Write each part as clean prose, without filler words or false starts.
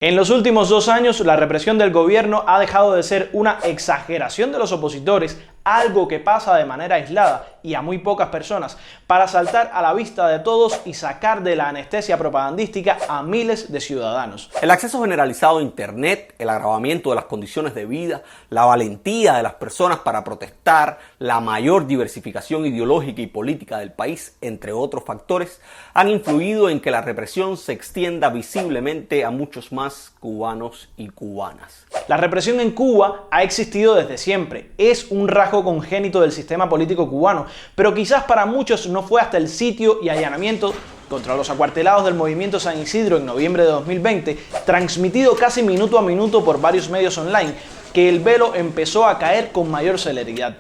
En los últimos 2 años, la represión del gobierno ha dejado de ser una exageración de los opositores, algo que pasa de manera aislada y a muy pocas personas, para saltar a la vista de todos y sacar de la anestesia propagandística a miles de ciudadanos. El acceso generalizado a Internet, el agravamiento de las condiciones de vida, la valentía de las personas para protestar, la mayor diversificación ideológica y política del país, entre otros factores, han influido en que la represión se extienda visiblemente a muchos más cubanos y cubanas. La represión en Cuba ha existido desde siempre, es un rasgo congénito del sistema político cubano, pero quizás para muchos no fue hasta el sitio y allanamiento contra los acuartelados del movimiento San Isidro en noviembre de 2020, transmitido casi minuto a minuto por varios medios online, que el velo empezó a caer con mayor celeridad.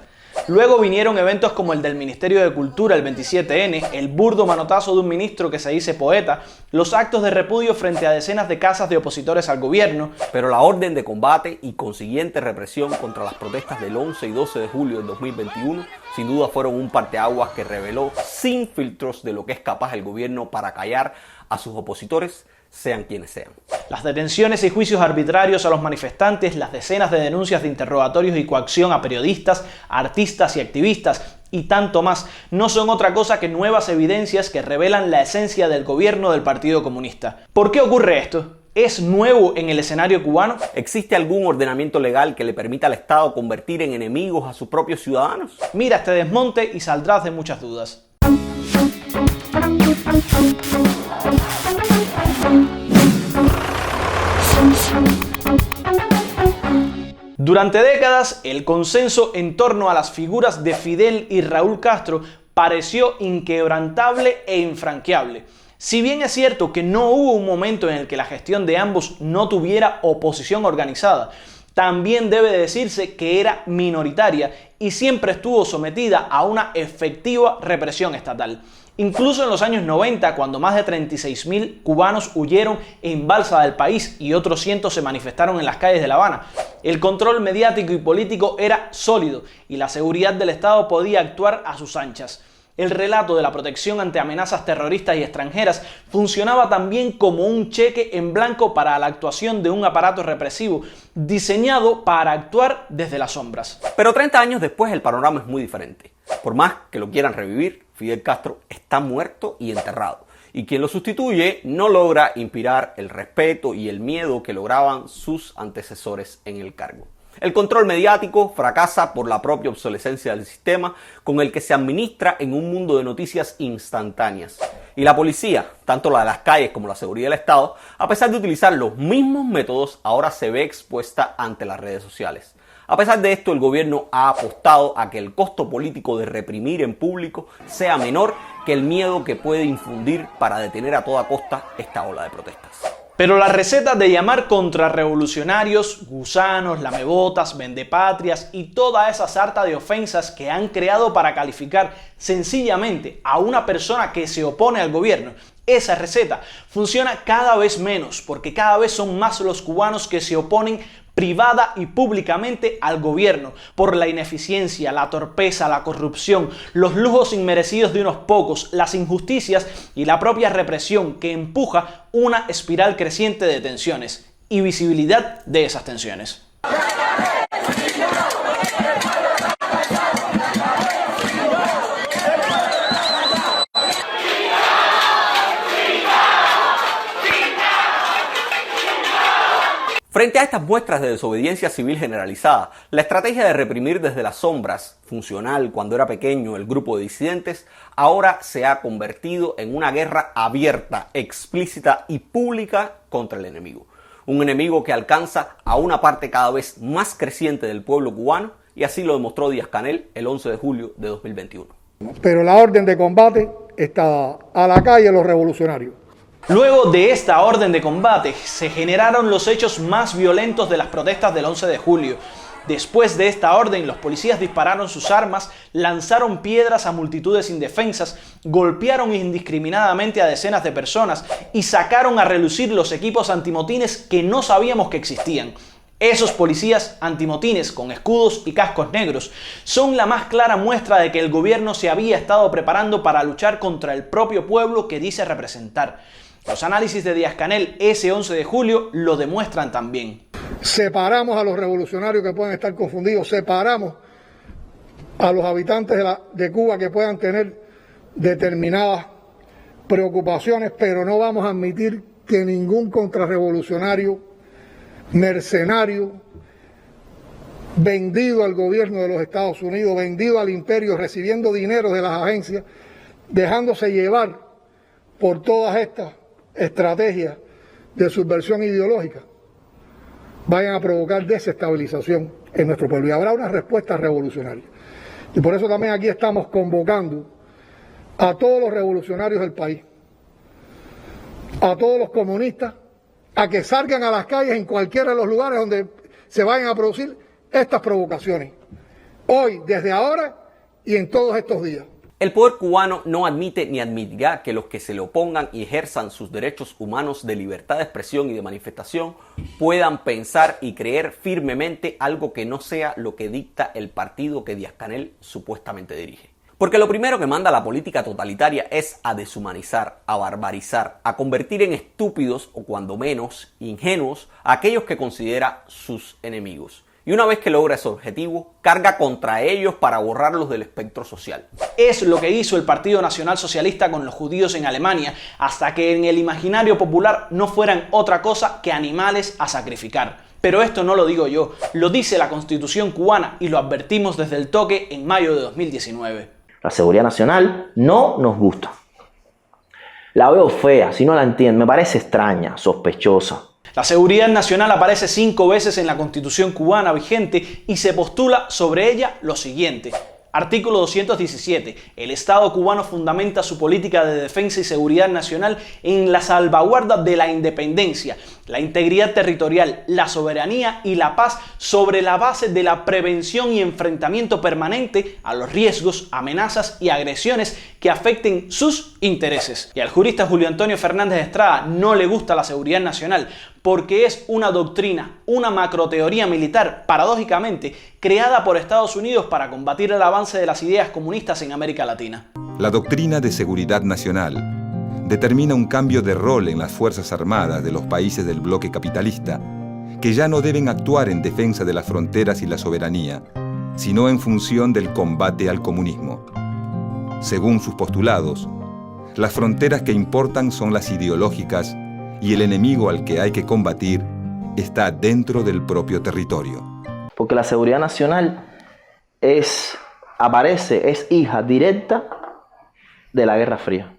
Luego vinieron eventos como el del Ministerio de Cultura el 27N, el burdo manotazo de un ministro que se dice poeta, los actos de repudio frente a decenas de casas de opositores al gobierno. Pero la orden de combate y consiguiente represión contra las protestas del 11 y 12 de julio del 2021 sin duda fueron un parteaguas que reveló sin filtros de lo que es capaz el gobierno para callar a sus opositores, sean quienes sean. Las detenciones y juicios arbitrarios a los manifestantes, las decenas de denuncias de interrogatorios y coacción a periodistas, artistas y activistas y tanto más no son otra cosa que nuevas evidencias que revelan la esencia del gobierno del Partido Comunista. ¿Por qué ocurre esto? ¿Es nuevo en el escenario cubano? ¿Existe algún ordenamiento legal que le permita al Estado convertir en enemigos a sus propios ciudadanos? Mira este desmonte y saldrás de muchas dudas. Durante décadas, el consenso en torno a las figuras de Fidel y Raúl Castro pareció inquebrantable e infranqueable. Si bien es cierto que no hubo un momento en el que la gestión de ambos no tuviera oposición organizada, también debe decirse que era minoritaria y siempre estuvo sometida a una efectiva represión estatal. Incluso en los años 90, cuando más de 36.000 cubanos huyeron en balsa del país y otros cientos se manifestaron en las calles de La Habana, el control mediático y político era sólido y la seguridad del Estado podía actuar a sus anchas. El relato de la protección ante amenazas terroristas y extranjeras funcionaba también como un cheque en blanco para la actuación de un aparato represivo diseñado para actuar desde las sombras. Pero 30 años después el panorama es muy diferente. Por más que lo quieran revivir, Fidel Castro está muerto y enterrado. Y quien lo sustituye no logra inspirar el respeto y el miedo que lograban sus antecesores en el cargo. El control mediático fracasa por la propia obsolescencia del sistema con el que se administra en un mundo de noticias instantáneas. Y la policía, tanto la de las calles como la seguridad del Estado, a pesar de utilizar los mismos métodos, ahora se ve expuesta ante las redes sociales. A pesar de esto, el gobierno ha apostado a que el costo político de reprimir en público sea menor que el miedo que puede infundir para detener a toda costa esta ola de protestas. Pero la receta de llamar contrarrevolucionarios, gusanos, lamebotas, vendepatrias y toda esa sarta de ofensas que han creado para calificar sencillamente a una persona que se opone al gobierno, esa receta funciona cada vez menos porque cada vez son más los cubanos que se oponen privada y públicamente al gobierno por la ineficiencia, la torpeza, la corrupción, los lujos inmerecidos de unos pocos, las injusticias y la propia represión que empuja una espiral creciente de tensiones y visibilidad de esas tensiones. Frente a estas muestras de desobediencia civil generalizada, la estrategia de reprimir desde las sombras, funcional cuando era pequeño el grupo de disidentes, ahora se ha convertido en una guerra abierta, explícita y pública contra el enemigo. Un enemigo que alcanza a una parte cada vez más creciente del pueblo cubano y así lo demostró Díaz-Canel el 11 de julio de 2021. Pero la orden de combate está a la calle los revolucionarios. Luego de esta orden de combate, se generaron los hechos más violentos de las protestas del 11 de julio. Después de esta orden, los policías dispararon sus armas, lanzaron piedras a multitudes indefensas, golpearon indiscriminadamente a decenas de personas y sacaron a relucir los equipos antimotines que no sabíamos que existían. Esos policías antimotines con escudos y cascos negros son la más clara muestra de que el gobierno se había estado preparando para luchar contra el propio pueblo que dice representar. Los análisis de Díaz-Canel ese 11 de julio lo demuestran también. Separamos a los revolucionarios que puedan estar confundidos, separamos a los habitantes de Cuba que puedan tener determinadas preocupaciones, pero no vamos a admitir que ningún contrarrevolucionario, mercenario, vendido al gobierno de los Estados Unidos, vendido al imperio, recibiendo dinero de las agencias, dejándose llevar por todas estas estrategias de subversión ideológica, vayan a provocar desestabilización en nuestro pueblo. Y habrá una respuesta revolucionaria. Y por eso también aquí estamos convocando a todos los revolucionarios del país, a todos los comunistas, a que salgan a las calles en cualquiera de los lugares donde se vayan a producir estas provocaciones. Hoy, desde ahora y en todos estos días. El poder cubano no admite ni admitirá que los que se le opongan y ejerzan sus derechos humanos de libertad de expresión y de manifestación puedan pensar y creer firmemente algo que no sea lo que dicta el partido que Díaz-Canel supuestamente dirige. Porque lo primero que manda la política totalitaria es a deshumanizar, a barbarizar, a convertir en estúpidos o cuando menos ingenuos a aquellos que considera sus enemigos. Y una vez que logra ese objetivo, carga contra ellos para borrarlos del espectro social. Es lo que hizo el Partido Nacional Socialista con los judíos en Alemania, hasta que en el imaginario popular no fueran otra cosa que animales a sacrificar. Pero esto no lo digo yo, lo dice la Constitución cubana y lo advertimos desde el toque en mayo de 2019. La seguridad nacional no nos gusta. La veo fea, si no la entiendo, me parece extraña, sospechosa. La seguridad nacional aparece 5 veces en la Constitución cubana vigente y se postula sobre ella lo siguiente. Artículo 217. El Estado cubano fundamenta su política de defensa y seguridad nacional en la salvaguarda de la independencia, la integridad territorial, la soberanía y la paz sobre la base de la prevención y enfrentamiento permanente a los riesgos, amenazas y agresiones que afecten sus intereses. Y al jurista Julio Antonio Fernández Estrada no le gusta la seguridad nacional porque es una doctrina, una macroteoría militar, paradójicamente, creada por Estados Unidos para combatir el avance de las ideas comunistas en América Latina. La doctrina de seguridad nacional determina un cambio de rol en las Fuerzas Armadas de los países del bloque capitalista, que ya no deben actuar en defensa de las fronteras y la soberanía, sino en función del combate al comunismo. Según sus postulados, las fronteras que importan son las ideológicas y el enemigo al que hay que combatir está dentro del propio territorio. Porque la seguridad nacional es hija directa de la Guerra Fría.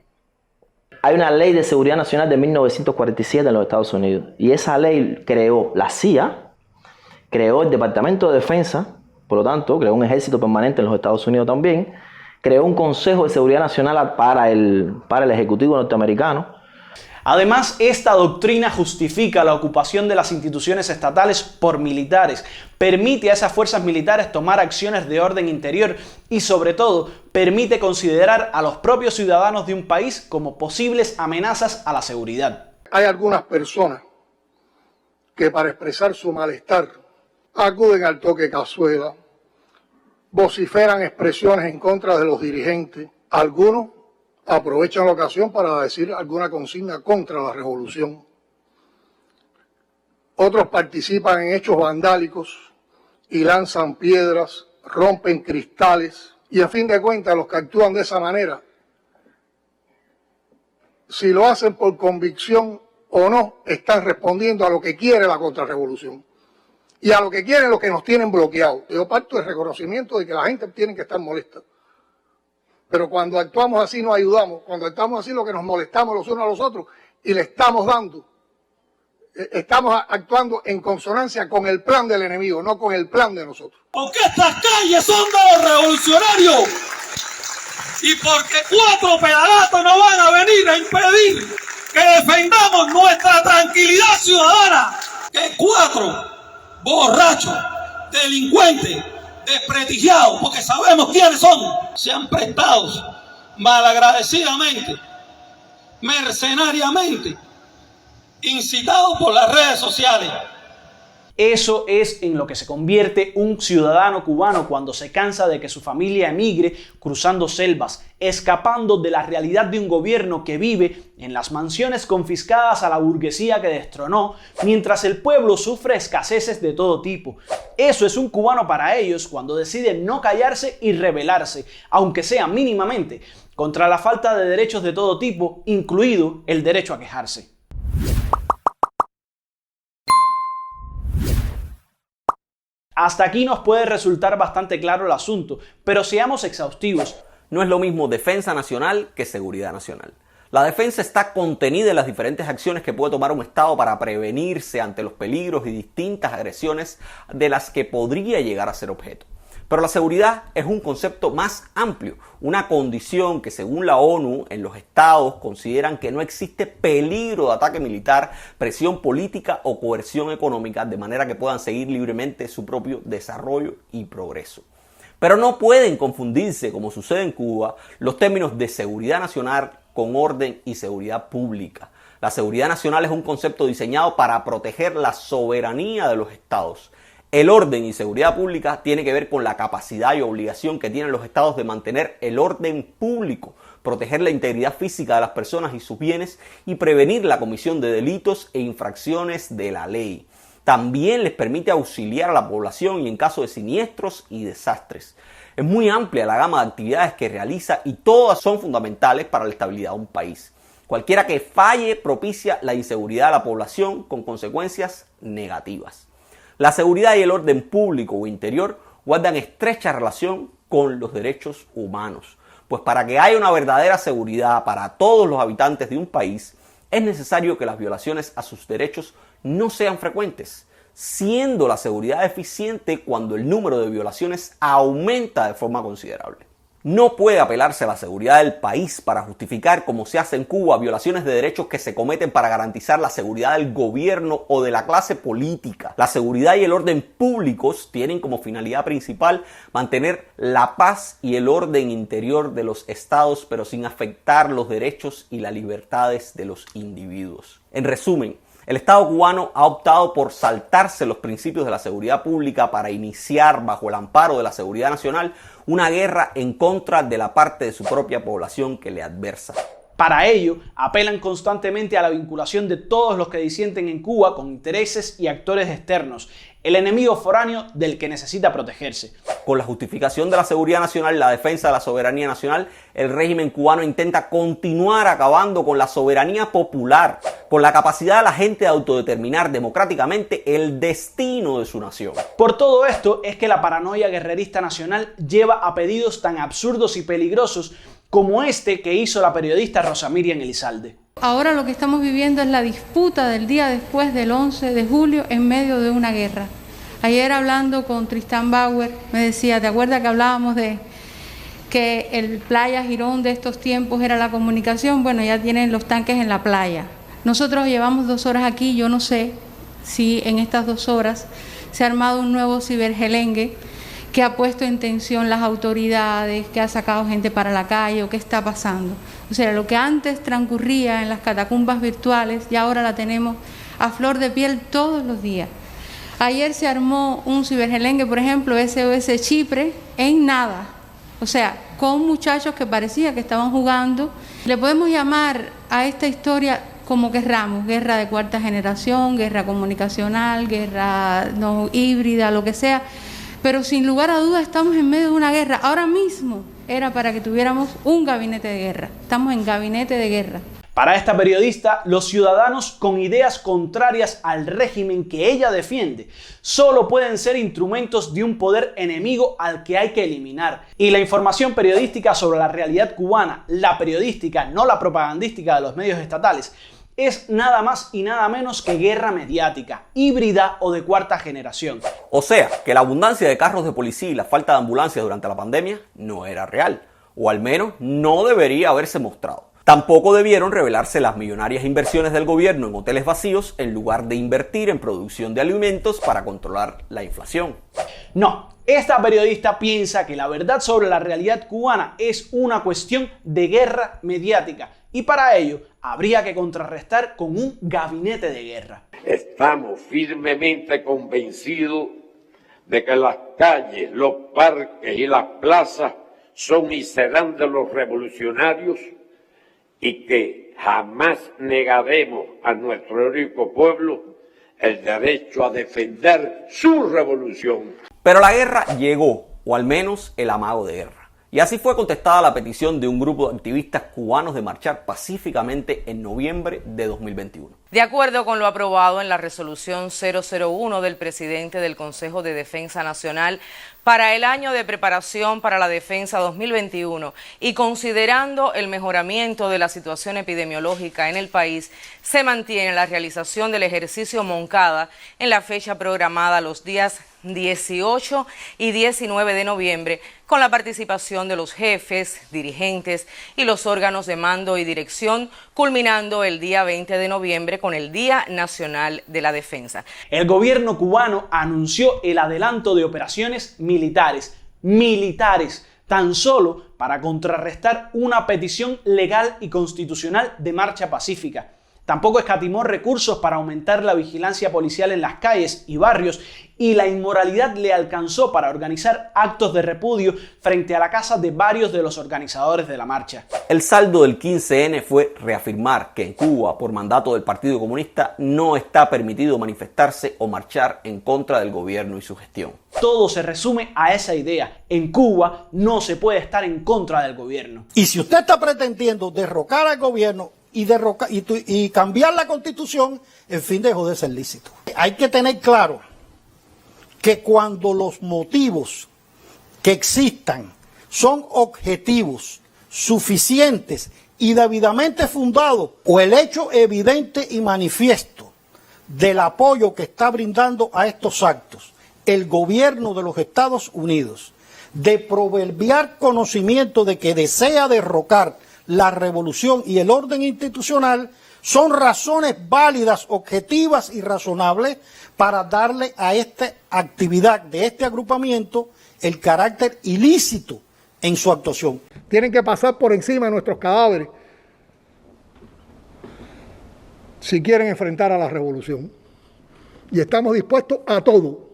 Hay una ley de seguridad nacional de 1947 en los Estados Unidos y esa ley creó la CIA, creó el Departamento de Defensa, por lo tanto creó un ejército permanente en los Estados Unidos también, creó un Consejo de Seguridad Nacional para el Ejecutivo norteamericano. Además, esta doctrina justifica la ocupación de las instituciones estatales por militares, permite a esas fuerzas militares tomar acciones de orden interior y, sobre todo, permite considerar a los propios ciudadanos de un país como posibles amenazas a la seguridad. Hay algunas personas que para expresar su malestar acuden al toque de cazuela, vociferan expresiones en contra de los dirigentes, algunos aprovechan la ocasión para decir alguna consigna contra la revolución. Otros participan en hechos vandálicos y lanzan piedras, rompen cristales y a fin de cuentas los que actúan de esa manera, si lo hacen por convicción o no, están respondiendo a lo que quiere la contrarrevolución y a lo que quieren los que nos tienen bloqueados. Yo parto del reconocimiento de que la gente tiene que estar molesta. Pero cuando actuamos así nos ayudamos, cuando actuamos así lo que nos molestamos los unos a los otros y le estamos dando, estamos actuando en consonancia con el plan del enemigo, no con el plan de nosotros. Porque estas calles son de los revolucionarios y porque 4 pelagatos no van a venir a impedir que defendamos nuestra tranquilidad ciudadana, que 4 borrachos, delincuentes, desprestigiados, porque sabemos quiénes son, se han prestado malagradecidamente, mercenariamente, incitados por las redes sociales. Eso es en lo que se convierte un ciudadano cubano cuando se cansa de que su familia emigre cruzando selvas, escapando de la realidad de un gobierno que vive en las mansiones confiscadas a la burguesía que destronó, mientras el pueblo sufre escaseces de todo tipo. Eso es un cubano para ellos cuando decide no callarse y rebelarse, aunque sea mínimamente, contra la falta de derechos de todo tipo, incluido el derecho a quejarse. Hasta aquí nos puede resultar bastante claro el asunto, pero seamos exhaustivos. No es lo mismo defensa nacional que seguridad nacional. La defensa está contenida en las diferentes acciones que puede tomar un Estado para prevenirse ante los peligros y distintas agresiones de las que podría llegar a ser objeto. Pero la seguridad es un concepto más amplio, una condición que según la ONU en los estados consideran que no existe peligro de ataque militar, presión política o coerción económica de manera que puedan seguir libremente su propio desarrollo y progreso. Pero no pueden confundirse, como sucede en Cuba, los términos de seguridad nacional con orden y seguridad pública. La seguridad nacional es un concepto diseñado para proteger la soberanía de los estados. El orden y seguridad pública tiene que ver con la capacidad y obligación que tienen los estados de mantener el orden público, proteger la integridad física de las personas y sus bienes y prevenir la comisión de delitos e infracciones de la ley. También les permite auxiliar a la población y en caso de siniestros y desastres. Es muy amplia la gama de actividades que realiza y todas son fundamentales para la estabilidad de un país. Cualquiera que falle propicia la inseguridad de la población con consecuencias negativas. La seguridad y el orden público o interior guardan estrecha relación con los derechos humanos, pues para que haya una verdadera seguridad para todos los habitantes de un país, es necesario que las violaciones a sus derechos no sean frecuentes, siendo la seguridad eficiente cuando el número de violaciones aumenta de forma considerable. No puede apelarse a la seguridad del país para justificar, como se hace en Cuba, violaciones de derechos que se cometen para garantizar la seguridad del gobierno o de la clase política. La seguridad y el orden públicos tienen como finalidad principal mantener la paz y el orden interior de los estados, pero sin afectar los derechos y las libertades de los individuos. En resumen, el Estado cubano ha optado por saltarse los principios de la seguridad pública para iniciar, bajo el amparo de la seguridad nacional, una guerra en contra de la parte de su propia población que le adversa. Para ello, apelan constantemente a la vinculación de todos los que disienten en Cuba con intereses y actores externos, el enemigo foráneo del que necesita protegerse. Con la justificación de la seguridad nacional y la defensa de la soberanía nacional, el régimen cubano intenta continuar acabando con la soberanía popular, con la capacidad de la gente de autodeterminar democráticamente el destino de su nación. Por todo esto es que la paranoia guerrerista nacional lleva a pedidos tan absurdos y peligrosos como este que hizo la periodista Rosa Miriam Elizalde. Ahora lo que estamos viviendo es la disputa del día después del 11 de julio en medio de una guerra. Ayer hablando con Tristán Bauer me decía, ¿te acuerdas que hablábamos de que el Playa Girón de estos tiempos era la comunicación? Bueno, ya tienen los tanques en la playa. Nosotros llevamos 2 horas aquí, yo no sé si en estas 2 horas se ha armado un nuevo cibergelengue que ha puesto en tensión las autoridades, que ha sacado gente para la calle o qué está pasando. O sea, lo que antes transcurría en las catacumbas virtuales, ya ahora la tenemos a flor de piel todos los días. Ayer se armó un cibergelengue, por ejemplo, SOS Chipre, en nada. O sea, con muchachos que parecía que estaban jugando. Le podemos llamar a esta historia como querramos, guerra de cuarta generación, guerra comunicacional, guerra no híbrida, lo que sea. Pero sin lugar a dudas estamos en medio de una guerra. Ahora mismo era para que tuviéramos un gabinete de guerra. Estamos en gabinete de guerra. Para esta periodista, los ciudadanos con ideas contrarias al régimen que ella defiende solo pueden ser instrumentos de un poder enemigo al que hay que eliminar. Y la información periodística sobre la realidad cubana, la periodística, no la propagandística de los medios estatales, es nada más y nada menos que guerra mediática, híbrida o de cuarta generación. O sea, que la abundancia de carros de policía y la falta de ambulancias durante la pandemia no era real, o al menos no debería haberse mostrado. Tampoco debieron revelarse las millonarias inversiones del gobierno en hoteles vacíos en lugar de invertir en producción de alimentos para controlar la inflación. No, esta periodista piensa que la verdad sobre la realidad cubana es una cuestión de guerra mediática y para ello habría que contrarrestar con un gabinete de guerra. Estamos firmemente convencidos de que las calles, los parques y las plazas son y serán de los revolucionarios y que jamás negaremos a nuestro heroico pueblo el derecho a defender su revolución. Pero la guerra llegó, o al menos el amago de guerra. Y así fue contestada la petición de un grupo de activistas cubanos de marchar pacíficamente en noviembre de 2021. De acuerdo con lo aprobado en la resolución 001 del presidente del Consejo de Defensa Nacional para el año de preparación para la defensa 2021 y considerando el mejoramiento de la situación epidemiológica en el país, se mantiene la realización del ejercicio Moncada en la fecha programada los días 18 y 19 de noviembre, con la participación de los jefes, dirigentes y los órganos de mando y dirección, culminando el día 20 de noviembre con el Día Nacional de la Defensa. El gobierno cubano anunció el adelanto de operaciones militares, tan solo para contrarrestar una petición legal y constitucional de marcha pacífica. Tampoco escatimó recursos para aumentar la vigilancia policial en las calles y barrios, y la inmoralidad le alcanzó para organizar actos de repudio frente a la casa de varios de los organizadores de la marcha. El saldo del 15N fue reafirmar que en Cuba, por mandato del Partido Comunista, no está permitido manifestarse o marchar en contra del gobierno y su gestión. Todo se resume a esa idea. En Cuba no se puede estar en contra del gobierno. Y si usted está pretendiendo derrocar al gobierno y cambiar la Constitución, en fin, dejó de ser lícito. Hay que tener claro que cuando los motivos que existan son objetivos, suficientes y debidamente fundados, o el hecho evidente y manifiesto del apoyo que está brindando a estos actos el gobierno de los Estados Unidos, de proverbiar conocimiento de que desea derrocar la revolución y el orden institucional, son razones válidas, objetivas y razonables para darle a esta actividad de este agrupamiento el carácter ilícito en su actuación. Tienen que pasar por encima de nuestros cadáveres si quieren enfrentar a la revolución. Y estamos dispuestos a todo.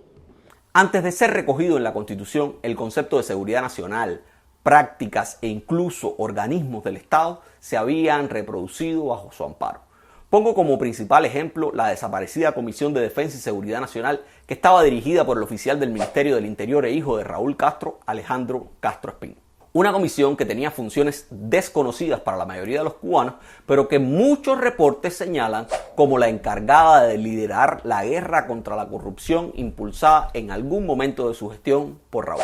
Antes de ser recogido en la Constitución, el concepto de seguridad nacional, prácticas e incluso organismos del Estado se habían reproducido bajo su amparo. Pongo como principal ejemplo la desaparecida Comisión de Defensa y Seguridad Nacional, que estaba dirigida por el oficial del Ministerio del Interior e hijo de Raúl Castro, Alejandro Castro Espín. Una comisión que tenía funciones desconocidas para la mayoría de los cubanos, pero que muchos reportes señalan como la encargada de liderar la guerra contra la corrupción impulsada en algún momento de su gestión por Raúl.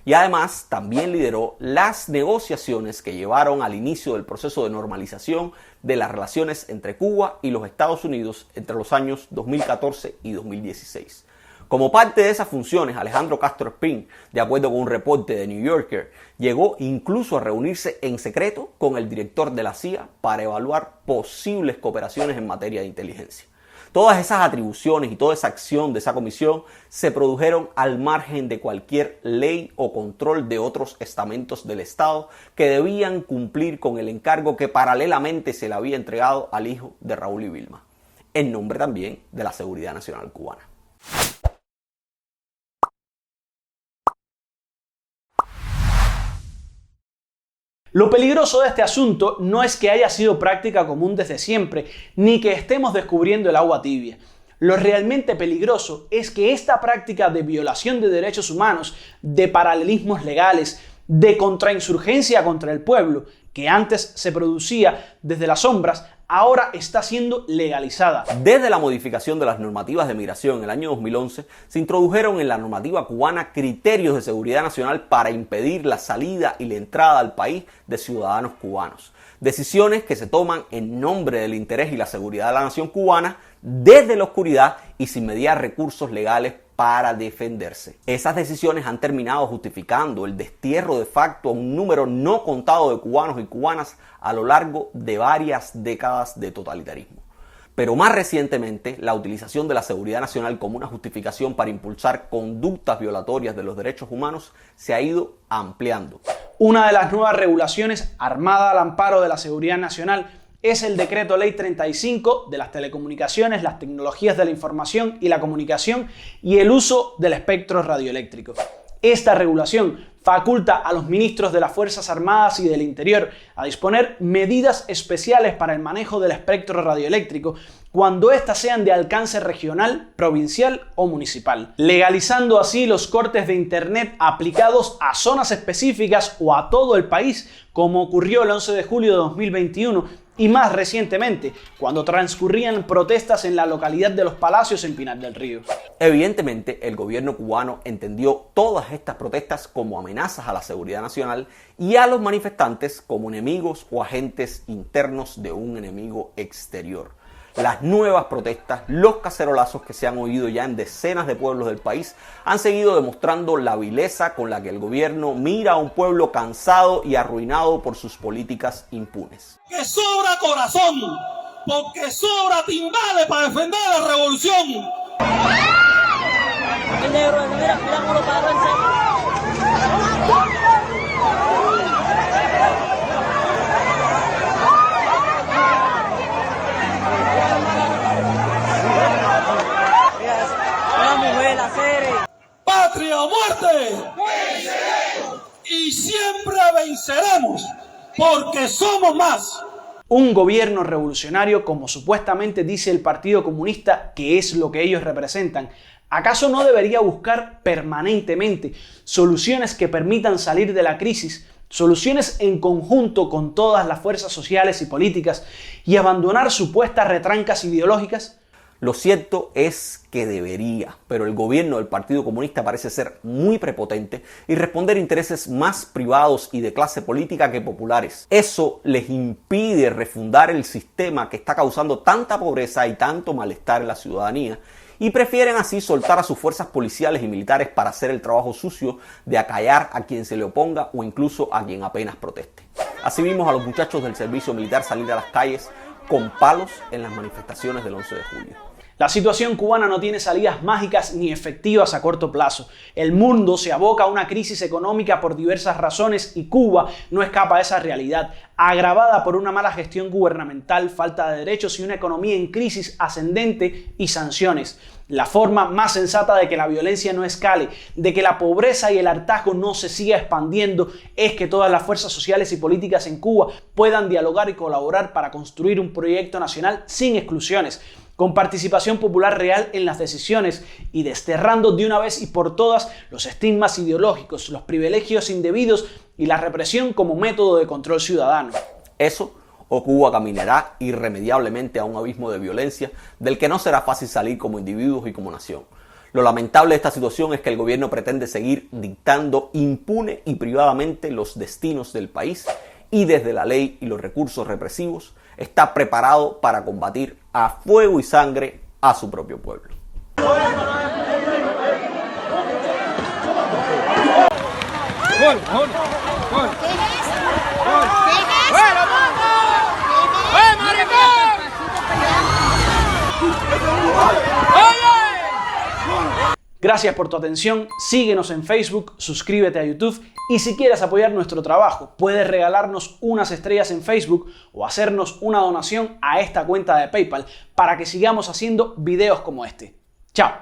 Y además también lideró las negociaciones que llevaron al inicio del proceso de normalización de las relaciones entre Cuba y los Estados Unidos entre los años 2014 y 2016. Como parte de esas funciones, Alejandro Castro Espín, de acuerdo con un reporte de New Yorker, llegó incluso a reunirse en secreto con el director de la CIA para evaluar posibles cooperaciones en materia de inteligencia. Todas esas atribuciones y toda esa acción de esa comisión se produjeron al margen de cualquier ley o control de otros estamentos del Estado que debían cumplir con el encargo que paralelamente se le había entregado al hijo de Raúl y Vilma, en nombre también de la seguridad nacional cubana. Lo peligroso de este asunto no es que haya sido práctica común desde siempre, ni que estemos descubriendo el agua tibia. Lo realmente peligroso es que esta práctica de violación de derechos humanos, de paralelismos legales, de contrainsurgencia contra el pueblo, que antes se producía desde las sombras, ahora está siendo legalizada. Desde la modificación de las normativas de migración en el año 2011, se introdujeron en la normativa cubana criterios de seguridad nacional para impedir la salida y la entrada al país de ciudadanos cubanos. Decisiones que se toman en nombre del interés y la seguridad de la nación cubana desde la oscuridad y sin mediar recursos legales para defenderse. Esas decisiones han terminado justificando el destierro de facto a un número no contado de cubanos y cubanas a lo largo de varias décadas de totalitarismo. Pero más recientemente, la utilización de la seguridad nacional como una justificación para impulsar conductas violatorias de los derechos humanos se ha ido ampliando. Una de las nuevas regulaciones armada al amparo de la seguridad nacional es el Decreto Ley 35 de las telecomunicaciones, las tecnologías de la información y la comunicación y el uso del espectro radioeléctrico. Esta regulación faculta a los ministros de las Fuerzas Armadas y del Interior a disponer medidas especiales para el manejo del espectro radioeléctrico cuando éstas sean de alcance regional, provincial o municipal, legalizando así los cortes de internet aplicados a zonas específicas o a todo el país, como ocurrió el 11 de julio de 2021 y más recientemente, cuando transcurrían protestas en la localidad de Los Palacios en Pinar del Río. Evidentemente, el gobierno cubano entendió todas estas protestas como amenazas a la seguridad nacional y a los manifestantes como enemigos o agentes internos de un enemigo exterior. Las nuevas protestas, los cacerolazos que se han oído ya en decenas de pueblos del país han seguido demostrando la vileza con la que el gobierno mira a un pueblo cansado y arruinado por sus políticas impunes. Que sobra corazón, porque sobra timbales para defender la revolución. El negro, mira cómo lo paró en serio. ¡Patria o muerte! ¡Venceremos! Y siempre venceremos, porque somos más. Un gobierno revolucionario, como supuestamente dice el Partido Comunista, que es lo que ellos representan, ¿acaso no debería buscar permanentemente soluciones que permitan salir de la crisis, soluciones en conjunto con todas las fuerzas sociales y políticas y abandonar supuestas retrancas ideológicas? Lo cierto es que debería, pero el gobierno del Partido Comunista parece ser muy prepotente y responder a intereses más privados y de clase política que populares. Eso les impide refundar el sistema que está causando tanta pobreza y tanto malestar en la ciudadanía, y prefieren así soltar a sus fuerzas policiales y militares para hacer el trabajo sucio de acallar a quien se le oponga o incluso a quien apenas proteste. Así vimos a los muchachos del servicio militar salir a las calles con palos en las manifestaciones del 11 de julio. La situación cubana no tiene salidas mágicas ni efectivas a corto plazo. El mundo se aboca a una crisis económica por diversas razones y Cuba no escapa a esa realidad, agravada por una mala gestión gubernamental, falta de derechos y una economía en crisis ascendente y sanciones. La forma más sensata de que la violencia no escale, de que la pobreza y el hartazgo no se siga expandiendo, es que todas las fuerzas sociales y políticas en Cuba puedan dialogar y colaborar para construir un proyecto nacional sin exclusiones, con participación popular real en las decisiones y desterrando de una vez y por todas los estigmas ideológicos, los privilegios indebidos y la represión como método de control ciudadano. Eso o Cuba caminará irremediablemente a un abismo de violencia del que no será fácil salir como individuos y como nación. Lo lamentable de esta situación es que el gobierno pretende seguir dictando impune y privadamente los destinos del país y desde la ley y los recursos represivos está preparado para combatir a fuego y sangre a su propio pueblo. Gracias por tu atención, síguenos en Facebook, suscríbete a YouTube y si quieres apoyar nuestro trabajo, puedes regalarnos unas estrellas en Facebook o hacernos una donación a esta cuenta de PayPal para que sigamos haciendo videos como este. ¡Chao!